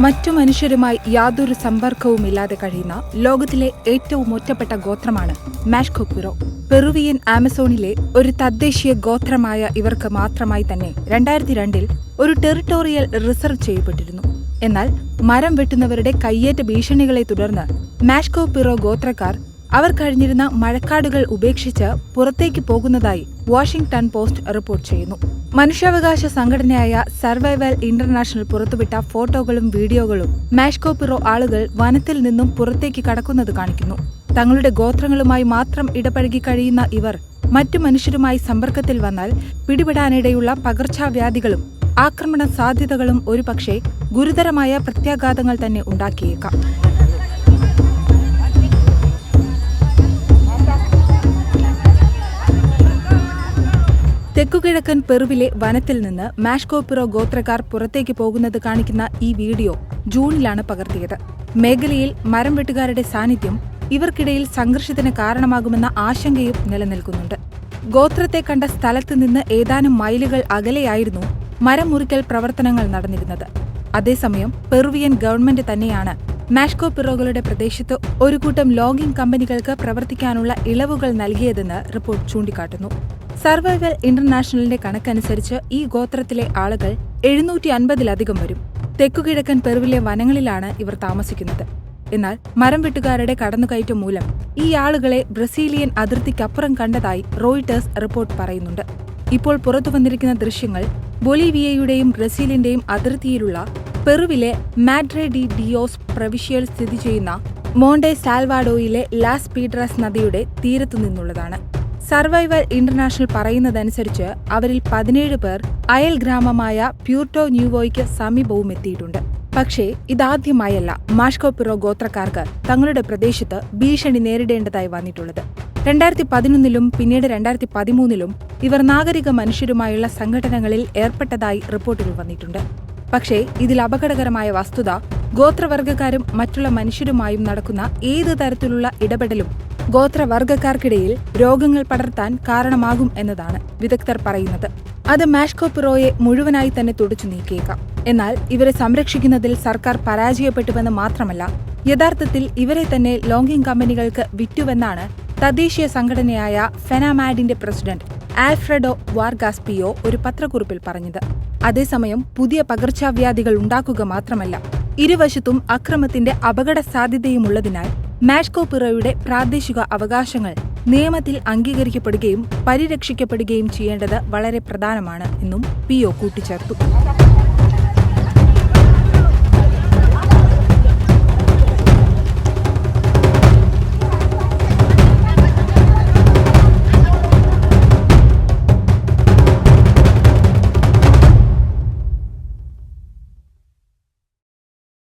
മറ്റു മനുഷ്യരുമായി യാതൊരു സമ്പർക്കവുമില്ലാതെ കഴിയുന്ന ലോകത്തിലെ ഏറ്റവും ഒറ്റപ്പെട്ട ഗോത്രമാണ് മാഷ്കോ പിറോ. പെറുവിയൻ ആമസോണിലെ ഒരു തദ്ദേശീയ ഗോത്രമായ ഇവർക്ക് മാത്രമായി തന്നെ 2002 ഒരു ടെറിട്ടോറിയൽ റിസർവ് ചെയ്യപ്പെട്ടിരുന്നു. എന്നാൽ മരം വെട്ടുന്നവരുടെ കയ്യേറ്റ ഭീഷണികളെ തുടർന്ന് മാഷ്കോ പിറോ ഗോത്രക്കാർ അവർ കഴിഞ്ഞിരുന്ന മഴക്കാടുകൾ ഉപേക്ഷിച്ച് പുറത്തേക്ക് പോകുന്നതായി വാഷിംഗ്ടൺ പോസ്റ്റ് റിപ്പോർട്ട് ചെയ്യുന്നു. മനുഷ്യാവകാശ സംഘടനയായ സർവൈവൽ ഇന്റർനാഷണൽ പുറത്തുവിട്ട ഫോട്ടോകളും വീഡിയോകളും മാഷ്കോ പിറോ ആളുകൾ വനത്തിൽ നിന്നും പുറത്തേക്ക് കടക്കുന്നത് കാണിക്കുന്നു. തങ്ങളുടെ ഗോത്രങ്ങളുമായി മാത്രം ഇടപഴകി കഴിയുന്ന ഇവർ മറ്റു മനുഷ്യരുമായി സമ്പർക്കത്തിൽ വന്നാൽ പിടിപെടാനിടയുള്ള പകർച്ചവ്യാധികളും ആക്രമണ സാധ്യതകളും ഒരുപക്ഷെ ഗുരുതരമായ പ്രത്യാഘാതങ്ങൾ തന്നെ ഉണ്ടാക്കിയേക്കാം. തെക്കുകിഴക്കൻ പെറുവിലെ വനത്തിൽ നിന്ന് മാഷ്കോ പിറോ ഗോത്രക്കാർ പുറത്തേക്ക് പോകുന്നത് കാണിക്കുന്ന ഈ വീഡിയോ ജൂണിലാണ് പകർത്തിയത്. മേഖലയിൽ മരം വെട്ടുകാരുടെ സാന്നിധ്യം ഇവർക്കിടയിൽ സംഘർഷത്തിന് കാരണമാകുമെന്ന ആശങ്കയും നിലനിൽക്കുന്നുണ്ട്. ഗോത്രത്തെ കണ്ട സ്ഥലത്ത് നിന്ന് ഏതാനും മൈലുകൾ അകലെയായിരുന്നു മരം മുറിക്കൽ പ്രവർത്തനങ്ങൾ നടന്നിരുന്നത്. അതേസമയം പെറുവിയൻ ഗവൺമെന്റ് തന്നെയാണ് മാഷ്കോ പിറോകളുടെ പ്രദേശത്ത് ഒരു കൂട്ടം ലോഗിംഗ് കമ്പനികൾക്ക് പ്രവർത്തിക്കാനുള്ള ഇളവുകൾ നൽകിയതെന്ന് റിപ്പോർട്ട് ചൂണ്ടിക്കാട്ടുന്നു. സർവൈവൽ ഇന്റർനാഷണലിന്റെ കണക്കനുസരിച്ച് ഈ ഗോത്രത്തിലെ ആളുകൾ 750-ലധികം വരും. തെക്കുകിഴക്കൻ പെറുവിലെ വനങ്ങളിലാണ് ഇവർ താമസിക്കുന്നത്. എന്നാൽ മരം വെട്ടുകാരുടെ കടന്നുകയറ്റം മൂലം ഈ ആളുകളെ ബ്രസീലിയൻ അതിർത്തിക്കപ്പുറം കണ്ടതായി റോയിട്ടേഴ്സ് റിപ്പോർട്ട് പറയുന്നുണ്ട്. ഇപ്പോൾ പുറത്തുവന്നിരിക്കുന്ന ദൃശ്യങ്ങൾ ബൊളീവിയയുടെയും ബ്രസീലിന്റെയും അതിർത്തിയിലുള്ള പെറുവിലെ മാഡ്രെ ഡി ഡിയോസ് പ്രവിശ്യയിൽ സ്ഥിതി ചെയ്യുന്ന മോണ്ടെ സാൽവാഡോയിലെ ലാസ് പീഡ്രസ് നദിയുടെ തീരത്തുനിന്നുള്ളതാണ്. സർവൈവൽ ഇന്റർനാഷണൽ പറയുന്നതനുസരിച്ച് അവരിൽ 17 പേർ അയൽ ഗ്രാമമായ പ്യൂർട്ടോ ന്യൂവോയ്ക്ക് സമീപവും എത്തിയിട്ടുണ്ട്. പക്ഷേ ഇതാദ്യമായല്ല മാഷ്കോ പിറോ ഗോത്രക്കാർക്ക് തങ്ങളുടെ പ്രദേശത്ത് ഭീഷണി നേരിടേണ്ടതായി വന്നിട്ടുള്ളത്. 2011 പിന്നീട് 2013 ഇവർ നാഗരിക മനുഷ്യരുമായുള്ള സംഘടനകളിൽ ഏർപ്പെട്ടതായി റിപ്പോർട്ടുകൾ വന്നിട്ടുണ്ട്. പക്ഷേ ഇതിൽ അപകടകരമായ വസ്തുത ഗോത്രവർഗക്കാരും മറ്റുള്ള മനുഷ്യരുമായും നടക്കുന്ന ഏത് തരത്തിലുള്ള ഇടപെടലും ഗോത്രവർഗക്കാർക്കിടയിൽ രോഗങ്ങൾ പടർത്താൻ കാരണമാകും എന്നതാണ് വിദഗ്ധർ പറയുന്നത്. അത് മാഷ്കോ പിറോയെ മുഴുവനായി തന്നെ തുടച്ചു നീക്കിയേക്കാം. എന്നാൽ ഇവരെ സംരക്ഷിക്കുന്നതിൽ സർക്കാർ പരാജയപ്പെട്ടുവെന്ന് മാത്രമല്ല, യഥാർത്ഥത്തിൽ ഇവരെ തന്നെ ലോഗിംഗ് കമ്പനികൾക്ക് വിറ്റുവെന്നാണ് തദ്ദേശീയ സംഘടനയായ ഫെനാമാഡിന്റെ പ്രസിഡന്റ് ആൽഫ്രെഡോ വാർഗാസ് പിയോ ഒരു പത്രക്കുറിപ്പിൽ പറഞ്ഞത്. അതേസമയം പുതിയ പകർച്ചവ്യാധികൾ ഉണ്ടാക്കുക മാത്രമല്ല, ഇരുവശത്തും അക്രമത്തിന്റെ അപകട സാധ്യതയുമുള്ളതിനാൽ മാഷ്കോ പിറോയുടെ പ്രാദേശിക അവകാശങ്ങൾ നിയമത്തിൽ അംഗീകരിക്കപ്പെടുകയും പരിരക്ഷിക്കപ്പെടുകയും ചെയ്യേണ്ടത് വളരെ പ്രധാനമാണ് എന്നും പിയോ കൂട്ടിച്ചേർത്തു.